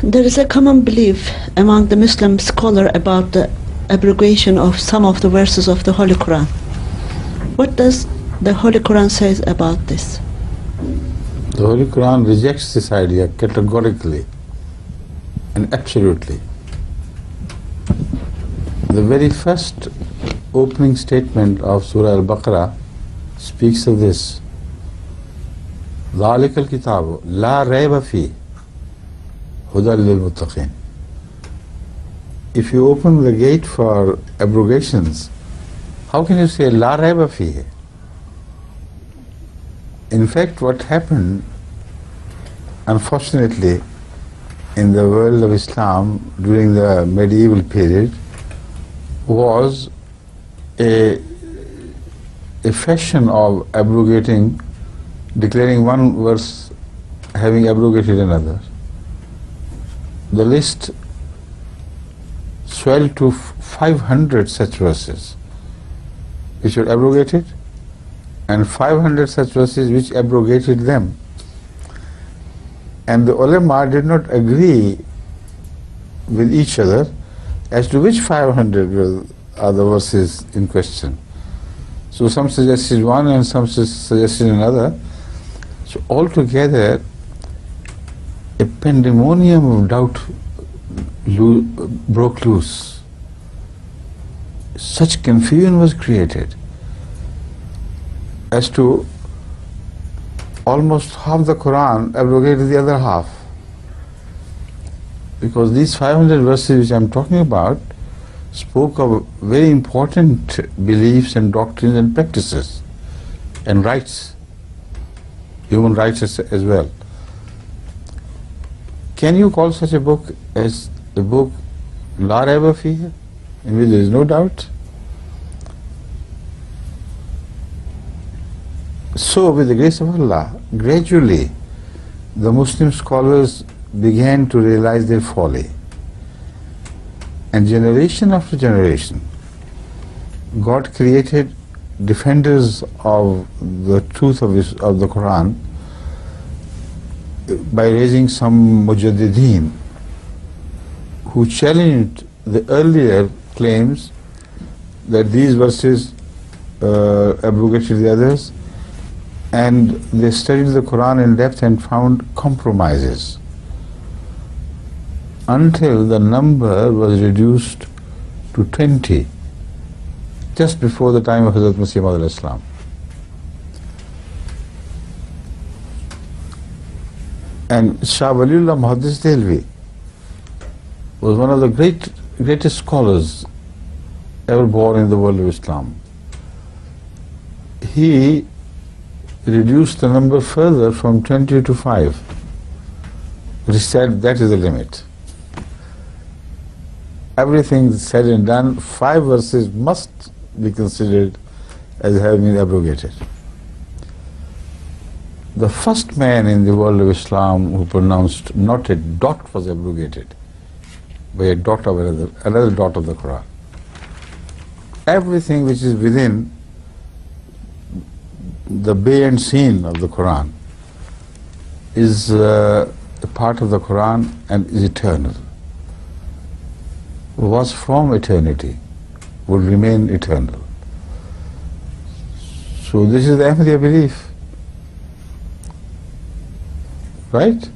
There is a common belief among the Muslim scholars about the abrogation of some of the verses of the Holy Quran. What does the Holy Quran say about this? The Holy Quran rejects this idea categorically and absolutely. The very first opening statement of Surah Al-Baqarah speaks of this. ذَلِكَ الْكِتَابُ لَا رَيْبَ فِيهِ هُدًى لِلْمُتَّقِينَ. If you open the gate for abrogations, how can you say لَا رَيْبَ فِيهِ? In fact, what happened, unfortunately, in the world of Islam during the medieval period was a fashion of abrogating, declaring one verse having abrogated another. The list swelled to 500 such verses which were abrogated, and 500 such verses which abrogated them. And the ulama did not agree with each other as to which 500 are the verses in question. So some suggested one and some suggested another. So altogether, a pandemonium of doubt broke loose. Such confusion was created as to almost half the Quran abrogated the other half. Because these 500 verses which I am talking about spoke of very important beliefs and doctrines and practices and rights, human rights as well. Can you call such a book as a book La Raiba Fihi, in which there is no doubt? So, with the grace of Allah, gradually the Muslim scholars began to realize their folly. And generation after generation, God created defenders of the truth of the Quran by raising some mujaddideen who challenged the earlier claims that these verses abrogated the others, and they studied the Quran in depth and found compromises until the number was reduced to 20 just before the time of Hazrat Masih Maud al-Islam. And Shah Waliullah Muhaddis Dehlvi was one of the greatest scholars ever born in the world of Islam. He reduced the number further from 20 to 5. But he said that is the limit. Everything said and done, 5 verses must be considered as having been abrogated. The first man in the world of Islam who pronounced not a dot was abrogated by a dot of another dot of the Quran. Everything which is within the bay and scene of the Quran is a part of the Quran and is eternal. Was from eternity, will remain eternal. So this is the Ahmadiyya belief, right?